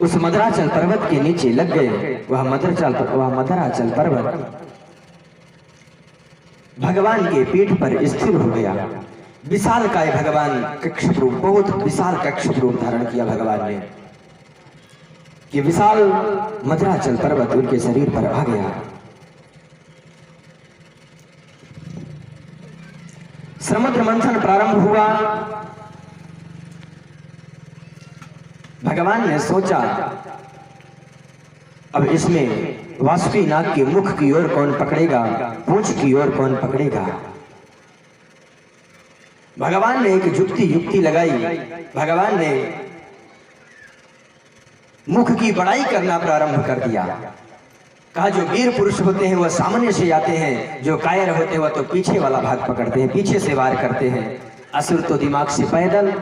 उस मदराचल पर्वत के नीचे लग गए। वह मदराचल पर्वत भगवान के पीठ पर स्थिर हो गया। विशाल काय भगवान कक्षप रूप, बहुत विशाल कक्षप रूप धारण किया भगवान ने। ये विशाल मदराचल पर्वत उनके शरीर पर आ गया। समुद्र मंथन प्रारंभ हुआ। भगवान ने सोचा अब इसमें वासुकी नाग के मुख की ओर कौन पकड़ेगा, पूंछ की ओर कौन पकड़ेगा। भगवान ने एक युक्ति लगाई। भगवान ने मुख की बड़ाई करना प्रारंभ कर दिया। कहा जो वीर पुरुष होते हैं वह सामने से आते हैं, जो कायर होते हैं वह तो पीछे वाला भाग पकड़ते हैं, पीछे से वार करते हैं। असुर तो दिमाग से पैदल।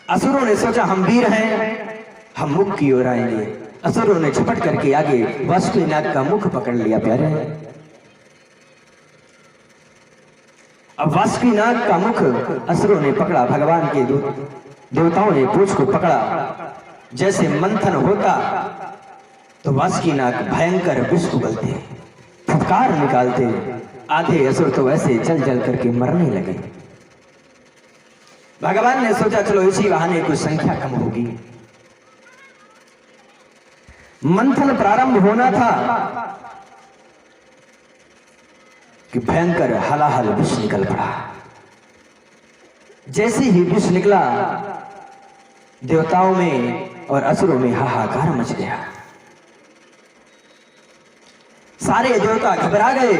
असुरों ने सोचा हम वीर हैं, हम मुख की ओर आएंगे। असुरों ने झपट करके आगे वासुकी नाग का मुख पकड़ लिया। प्यारे अब वासुकी नाग का मुख असुरों ने पकड़ा। भगवान के देवताओं ने पूंछ को पकड़ा। जैसे मंथन होता तो वासुकी नाग भयंकर विष उगलते, फुफकार निकालते। आधे असुर तो ऐसे जल जल करके मरने लगे। भगवान ने सोचा चलो इसी बहाने कुछ संख्या कम होगी। मंथन प्रारंभ होना था कि भयंकर हलाहल विष निकल पड़ा। जैसे ही विष निकला देवताओं में और असुरों में हाहाकार मच गया। सारे देवता घबरा गए।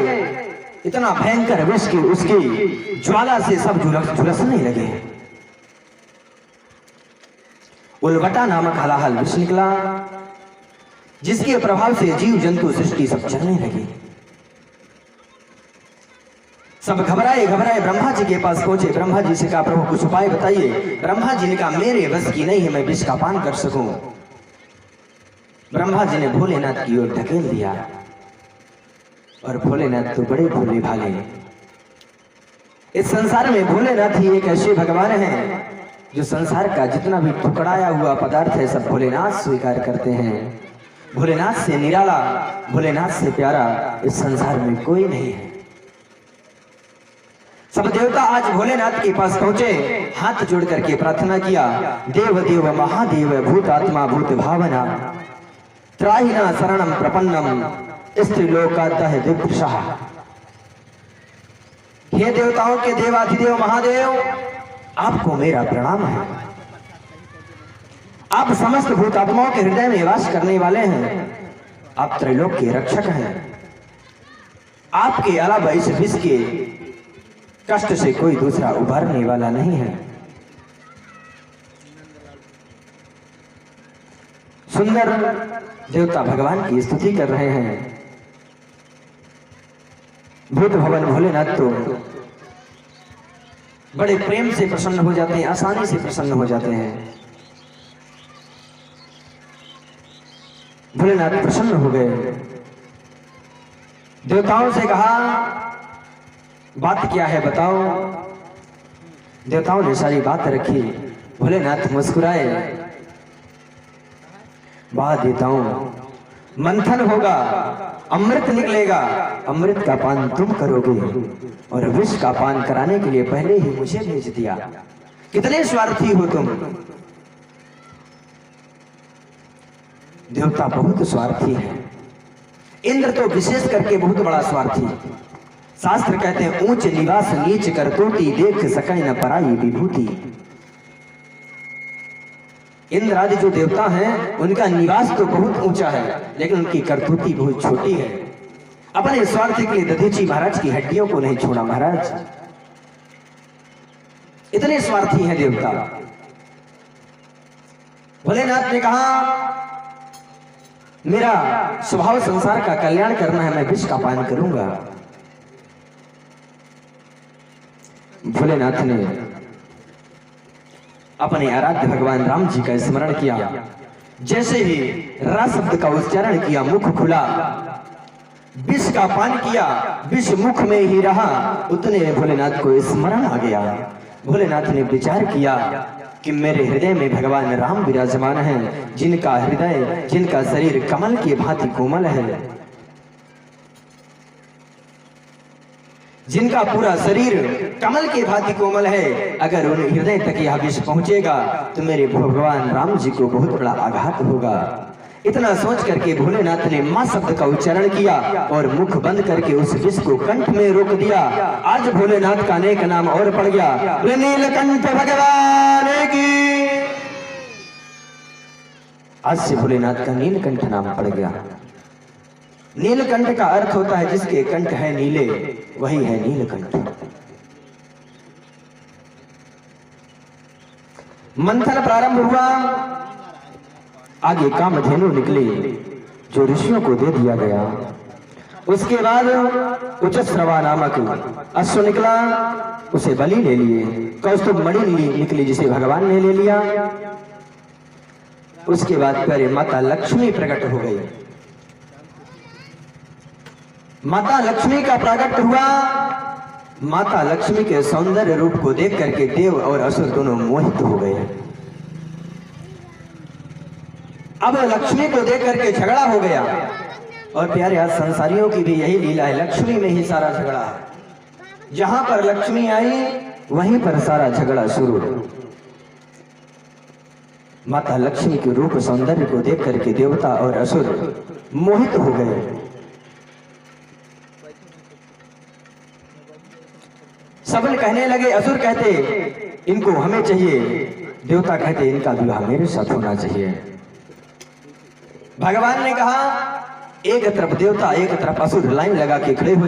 इतना भयंकर विष की उसकी ज्वाला से सब झुलसने लगे। उलवटा नामक हलाहल विष निकला, जिसके प्रभाव से जीव जंतु सृष्टि सब चलने लगे। सब घबराए ब्रह्मा जी के पास पहुंचे। ब्रह्मा जी से कहा प्रभु कुछ उपाय बताइए। ब्रह्मा जी ने कहा मेरे बस की नहीं है मैं विष का पान कर सकूं। ब्रह्मा जी ने भोलेनाथ की ओर ढकेल दिया और भोलेनाथ तो बड़े भोले भाले। इस संसार में भोलेनाथ ही एक ऐसे भगवान हैं जो संसार का जितना भी टुकड़ाया हुआ पदार्थ है सब भोलेनाथ स्वीकार करते हैं। भोलेनाथ से निराला, भोलेनाथ से प्यारा इस संसार में कोई नहीं है। सब देवता आज भोलेनाथ के पास पहुंचे, हाथ जोड़ करके प्रार्थना किया। देव देव महादेव भूतात्मा भूत भावना त्राहिना शरणम प्रपन्नम स्त्रीलोकातः दिव्यशः। हे देवताओं के देवाधिदेव महादेव आपको मेरा प्रणाम है। आप समस्त भूतात्माओं के हृदय में वास करने वाले हैं। आप त्रैलोक के रक्षक हैं। आपके अलावा इस विष के कष्ट से कोई दूसरा उभरने वाला नहीं है। सुंदर देवता भगवान की स्तुति कर रहे हैं। भूत भवन भोलेनाथ तो बड़े प्रेम से प्रसन्न हो जाते हैं, आसानी से प्रसन्न हो जाते हैं। भोलेनाथ प्रसन्न हो गए। देवताओं से कहा बात क्या है बताओ। देवताओं ने सारी बात रखी। भोलेनाथ मुस्कुराए। बात देवताओं मंथन होगा, अमृत निकलेगा। अमृत का पान तुम करोगे और विष का पान कराने के लिए पहले ही मुझे भेज दिया। कितने स्वार्थी हो तुम। देवता बहुत स्वार्थी है। इंद्र तो विशेष करके बहुत बड़ा स्वार्थी। शास्त्र कहते हैं ऊंच निवास नीच करतूती देख सकै न पराई विभूति। इंद्र आदि जो देवता हैं उनका निवास तो बहुत ऊंचा है लेकिन उनकी करतूती बहुत छोटी है। अपने स्वार्थ के लिए दधीची महाराज की हड्डियों को नहीं छोड़ा। महाराज इतने स्वार्थी हैं देवता। भोलेनाथ ने कहा मेरा स्वभाव संसार का कल्याण करना है, मैं विष का पान करूंगा। भोलेनाथ ने अपने आराध्य भगवान राम जी का स्मरण किया। जैसे ही रा शब्द का उच्चारण किया मुख खुला, विष का पान किया, विष मुख में ही रहा। उतने भोलेनाथ को स्मरण आ गया। भोलेनाथ ने विचार किया कि मेरे हृदय में भगवान राम विराजमान हैं, जिनका हृदय, जिनका शरीर कमल की भांति कोमल है, जिनका पूरा शरीर कमल की भांति कोमल है। अगर उन हृदय तक यह विष पहुंचेगा तो मेरे भगवान राम जी को बहुत बड़ा आघात होगा। इतना सोच करके भोलेनाथ ने मां शब्द का उच्चारण किया और मुख बंद करके उस विष को कंठ में रोक दिया। आज भोलेनाथ का अनेक नाम और पड़ गया। नीलकंठ भगवान की, आज से भोलेनाथ का नीलकंठ नाम पड़ गया। नीलकंठ का अर्थ होता है जिसके कंठ है नीले, वही है नीलकंठ। मंथन प्रारंभ हुआ, आगे कामधेनु निकली जो ऋषियों को दे दिया गया। उसके बाद उच्चश्रवा नामक अश्व निकला, उसे बलि ले लिए। कौस्तुभ मणि निकली जिसे भगवान ने ले लिया। उसके बाद पहले माता लक्ष्मी प्रकट हो गई। माता लक्ष्मी का प्रकट हुआ। माता लक्ष्मी के सौंदर्य रूप को देख करके देव और असुर दोनों मोहित हो गए। अब लक्ष्मी को देख करके झगड़ा हो गया। और प्यारे आज संसारियों की भी यही लीला है, लक्ष्मी में ही सारा झगड़ा है। जहां पर लक्ष्मी आई वहीं पर सारा झगड़ा शुरू। माता लक्ष्मी के रूप सौंदर्य को देख करके देवता और असुर मोहित हो गए। सबन कहने लगे, असुर कहते इनको हमें चाहिए, देवता कहते इनका विवाह मेरे साथ होना चाहिए। भगवान ने कहा एक तरफ देवता एक तरफ असुर लाइन लगा के खड़े हो